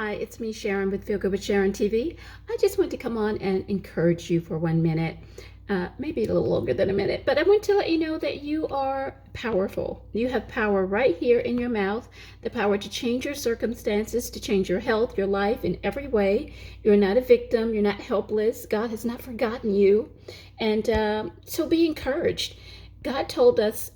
Hi, it's me, Sharon, with Feel Good with Sharon TV. I just want to come on and encourage you for 1 minute, maybe a little longer than a minute, but I want to let you know that you are powerful. You have power right here in your mouth, the power to change your circumstances, to change your health, your life in every way. You're not a victim. You're not helpless. God has not forgotten you. And so be encouraged. God told us,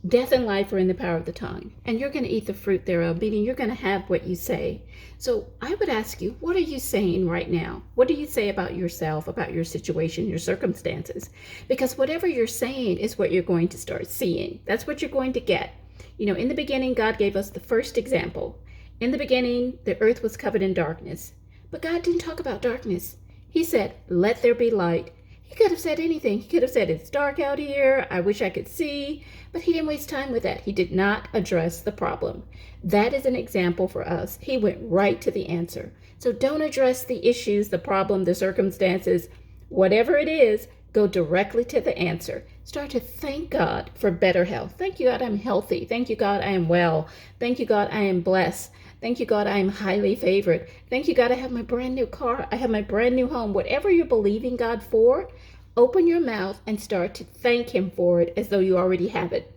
death and life are in the power of the tongue, and you're going to eat the fruit thereof, meaning you're going to have what you say. So I would ask you, what are you saying right now? What do you say about yourself, about your situation, your circumstances? Because whatever you're saying is what you're going to start seeing. That's what you're going to get. You know, in the beginning, God gave us the first example. In the beginning, the earth was covered in darkness. But God didn't talk about darkness. He said, let there be light. He could have said anything. He could have said, it's dark out here. I wish I could see. But he didn't waste time with that. He did not address the problem. That is an example for us. He went right to the answer. So don't address the issues, the problem, the circumstances, whatever it is, go directly to the answer. Start to thank God for better health. Thank you, God, I'm healthy. Thank you, God, I am well. Thank you, God, I am blessed. Thank you, God, I am highly favored. Thank you, God, I have my brand new car. I have my brand new home. Whatever you're believing God for, open your mouth and start to thank him for it as though you already have it.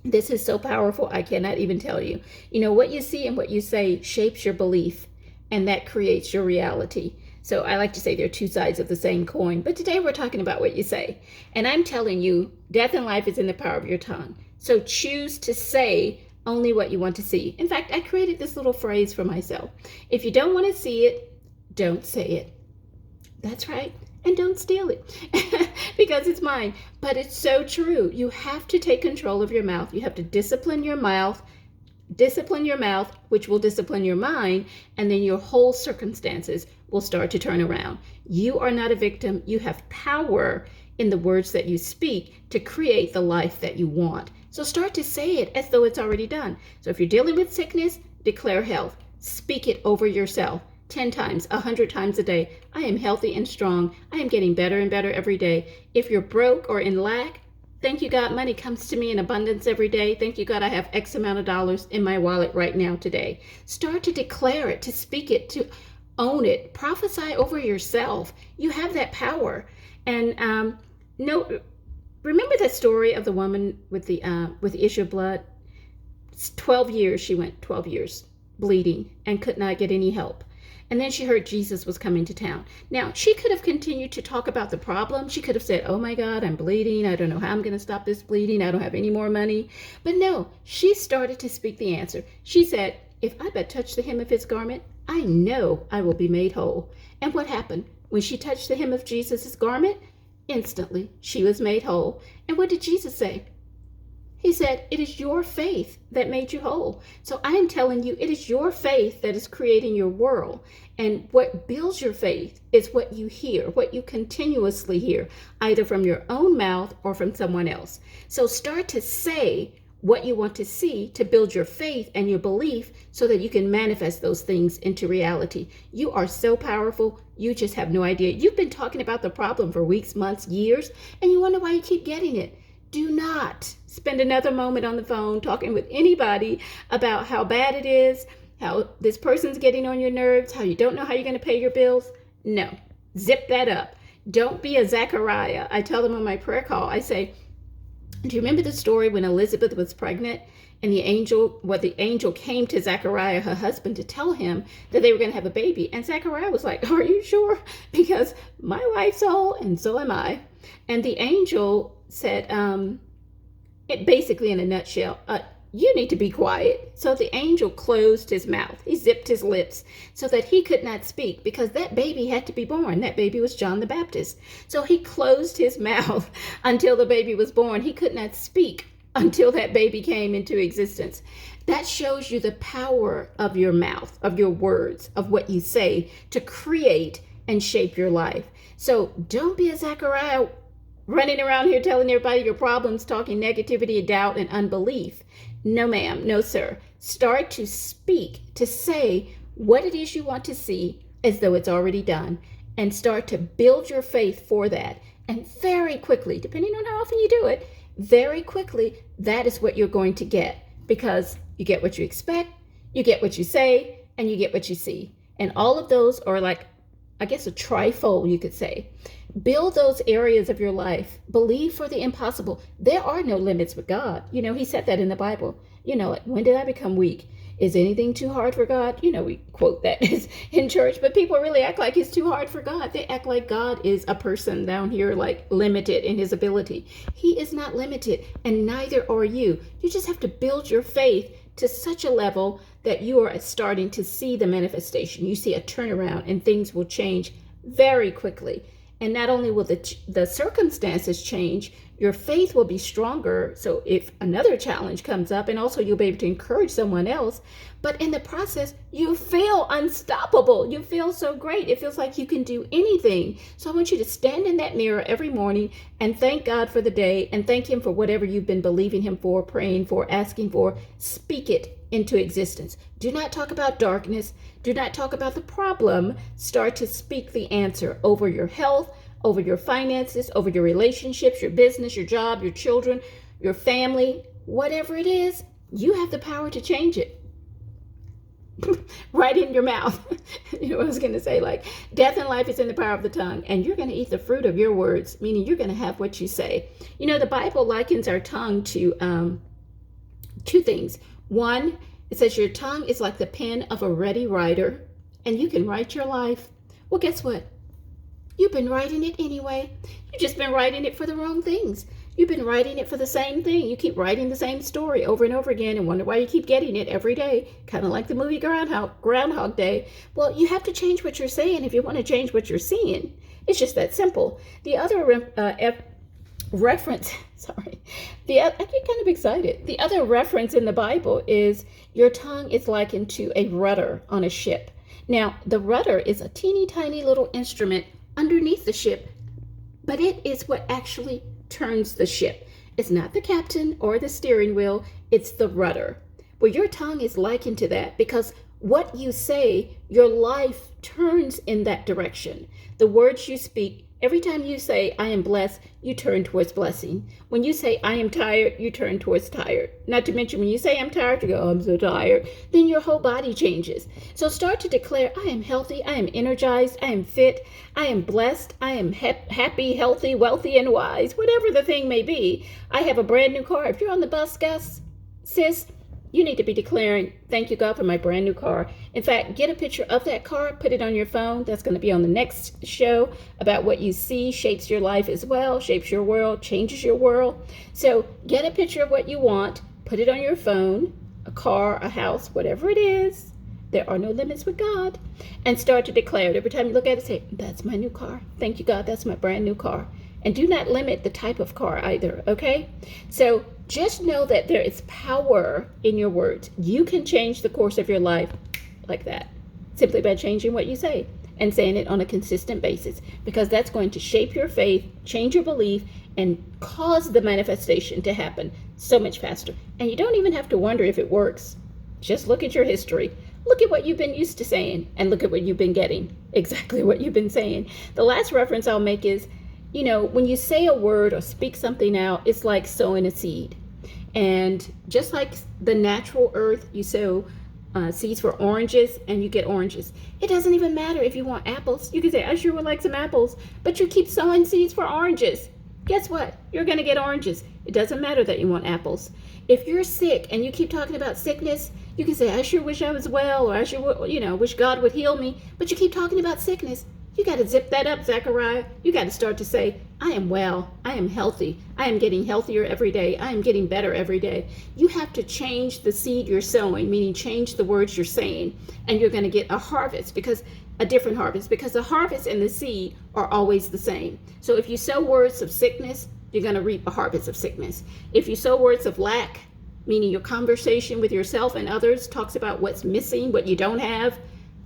This is so powerful, I cannot even tell you. You know, what you see and what you say shapes your belief, and that creates your reality. So I like to say they're two sides of the same coin. But today we're talking about what you say. And I'm telling you, death and life is in the power of your tongue. So choose to say only what you want to see. In fact, I created this little phrase for myself. If you don't want to see it, don't say it. That's right. And don't steal it because it's mine. But it's so true. You have to take control of your mouth. You have to discipline your mouth, which will discipline your mind, and then your whole circumstances will start to turn around. You are not a victim. You have power in the words that you speak to create the life that you want. So start to say it as though it's already done. So if you're dealing with sickness, declare health. Speak it over yourself. 10 times, 100 times a day. I am healthy and strong. I am getting better and better every day. If you're broke or in lack, thank you, God, money comes to me in abundance every day. Thank you, God, I have X amount of dollars in my wallet right now today. Start to declare it, to speak it, to own it. Prophesy over yourself. You have that power. And remember that story of the woman with the issue of blood? It's 12 years, she went 12 years bleeding and could not get any help. And then she heard Jesus was coming to town. Now, she could have continued to talk about the problem. She could have said, oh my God, I'm bleeding. I don't know how I'm going to stop this bleeding. I don't have any more money. But no, she started to speak the answer. She said, if I but touch the hem of his garment, I know I will be made whole. And what happened? When she touched the hem of Jesus's garment, instantly she was made whole. And what did Jesus say? He said, it is your faith that made you whole. So I am telling you, it is your faith that is creating your world. And what builds your faith is what you hear, what you continuously hear, either from your own mouth or from someone else. So start to say what you want to see to build your faith and your belief so that you can manifest those things into reality. You are so powerful. You just have no idea. You've been talking about the problem for weeks, months, years, and you wonder why you keep getting it. Do not spend another moment on the phone talking with anybody about how bad it is, how this person's getting on your nerves, how you don't know how you're going to pay your bills. No, zip that up. Don't be a Zechariah. I tell them on my prayer call, I say, do you remember the story when Elizabeth was pregnant and the angel came to Zechariah, her husband, to tell him that they were going to have a baby? And Zechariah was like, are you sure? Because my wife's whole and so am I. And the angel said, it basically in a nutshell, you need to be quiet. So the angel closed his mouth. He zipped his lips so that he could not speak because that baby had to be born. That baby was John the Baptist. So he closed his mouth until the baby was born. He could not speak until that baby came into existence. That shows you the power of your mouth, of your words, of what you say to create and shape your life. So don't be a Zechariah running around here telling everybody your problems, talking negativity, doubt, and unbelief. No, ma'am. No, sir. Start to speak, to say what it is you want to see as though it's already done, and start to build your faith for that. And very quickly, depending on how often you do it, very quickly, that is what you're going to get, because you get what you expect, you get what you say, and you get what you see. And all of those are like, I guess, a trifold, you could say. Build those areas of your life. Believe for the impossible. There are no limits with God. He said that in the Bible. Like, when did I become weak? Is anything too hard for God? We quote that in church, but people really act like it's too hard for God. They act like God is a person down here, like limited in his ability. He is not limited, and neither are you. You just have to build your faith to such a level that you are starting to see the manifestation. You see a turnaround, and things will change very quickly. And not only will the circumstances change, your faith will be stronger. So if another challenge comes up, and also you'll be able to encourage someone else, but in the process, you feel unstoppable. You feel so great. It feels like you can do anything. So I want you to stand in that mirror every morning and thank God for the day, and thank him for whatever you've been believing him for, praying for, asking for. Speak it into existence. Do not talk about darkness. Do not talk about the problem. Start to speak the answer over your health, over your finances, over your relationships, your business, your job, your children, your family, whatever it is. You have the power to change it. Right in your mouth. I was going to say, like, death and life is in the power of the tongue, and you're going to eat the fruit of your words, meaning you're going to have what you say. The Bible likens our tongue to two things. One, it says your tongue is like the pen of a ready writer, and you can write your life. Well, guess what? You've been writing it anyway. You've just been writing it for the wrong things. You've been writing it for the same thing. You keep writing the same story over and over again and wonder why you keep getting it every day, kind of like the movie Groundhog Day. Well, you have to change what you're saying if you want to change what you're seeing. It's just that simple. The other reference, I get kind of excited. The other reference in the Bible is your tongue is likened to a rudder on a ship. Now, the rudder is a teeny tiny little instrument underneath the ship, but it is what actually turns the ship. It's not the captain or the steering wheel, it's the rudder. Well, your tongue is likened to that because what you say, your life turns in that direction. The words you speak, every time you say, I am blessed, you turn towards blessing. When you say, I am tired, you turn towards tired. Not to mention, when you say, I'm tired, you go, oh, I'm so tired. Then your whole body changes. So start to declare, I am healthy, I am energized, I am fit, I am blessed, I am happy, healthy, wealthy, and wise. Whatever the thing may be, I have a brand new car. If you're on the bus, sis, you need to be declaring, thank you, God, for my brand new car. In fact, get a picture of that car, put it on your phone. That's going to be on the next show about what you see shapes your life as well, shapes your world, changes your world. So get a picture of what you want, put it on your phone, a car, a house, whatever it is. There are no limits with God. And start to declare it. Every time you look at it, say, that's my new car. Thank you, God, that's my brand new car. And do not limit the type of car either, okay? So just know that there is power in your words. You can change the course of your life like that, simply by changing what you say and saying it on a consistent basis, because that's going to shape your faith, change your belief, and cause the manifestation to happen so much faster. And you don't even have to wonder if it works. Just look at your history. Look at what you've been used to saying, and look at what you've been getting, exactly what you've been saying. The last reference I'll make is, when you say a word or speak something out, it's like sowing a seed. And just like the natural earth, you sow seeds for oranges and you get oranges. It doesn't even matter if you want apples. You can say, I sure would like some apples, but you keep sowing seeds for oranges. Guess what? You're going to get oranges. It doesn't matter that you want apples. If you're sick and you keep talking about sickness, you can say, I sure wish I was well, or I sure, wish God would heal me. But you keep talking about sickness. You got to zip that up, Zechariah. You got to start to say, I am well. I am healthy. I am getting healthier every day. I am getting better every day. You have to change the seed you're sowing, meaning change the words you're saying, and you're going to get a harvest, a different harvest, because the harvest and the seed are always the same. So if you sow words of sickness, you're going to reap a harvest of sickness. If you sow words of lack, meaning your conversation with yourself and others talks about what's missing, what you don't have,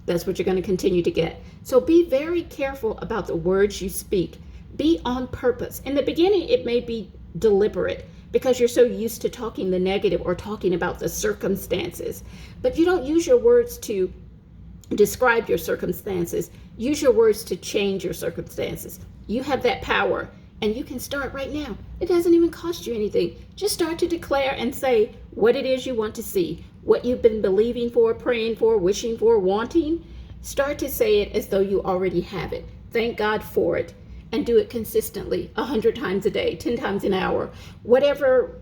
that's what you're going to continue to get. So be very careful about the words you speak. Be on purpose. In the beginning, it may be deliberate because you're so used to talking the negative or talking about the circumstances. But you don't use your words to describe your circumstances. Use your words to change your circumstances. You have that power, and you can start right now. It doesn't even cost you anything. Just start to declare and say what it is you want to see, what you've been believing for, praying for, wishing for, wanting, start to say it as though you already have it. Thank God for it. And do it consistently, 100 times a day, 10 times an hour, whatever,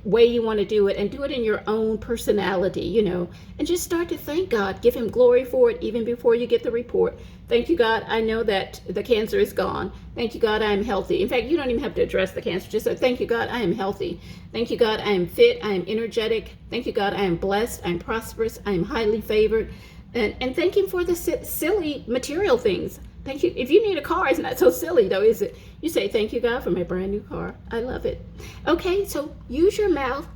way you want to do it, and do it in your own personality, and just start to thank God. Give him glory for it even before you get the report. Thank you, God. I know that the cancer is gone. Thank you, God. I am healthy. In fact, you don't even have to address the cancer. Just say, thank you, God. I am healthy. Thank you, God. I am fit. I am energetic. Thank you, God. I am blessed. I am prosperous. I am highly favored. And thank him for the silly material things. Thank you. If you need a car, it's not so silly though, is it? You say, thank you, God, for my brand new car. I love it. Okay, so use your mouth,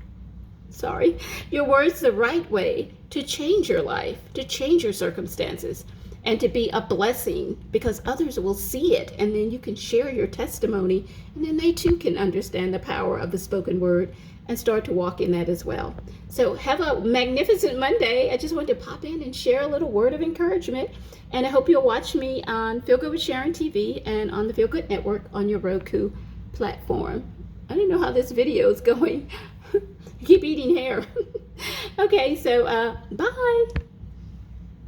your words the right way to change your life, to change your circumstances, and to be a blessing, because others will see it, and then you can share your testimony, and then they too can understand the power of the spoken word and start to walk in that as well. So have a magnificent Monday. I just wanted to pop in and share a little word of encouragement. And I hope you'll watch me on Feel Good with Sharon TV and on the Feel Good Network on your Roku platform. I don't know how this video is going. I keep eating hair. Okay, so bye.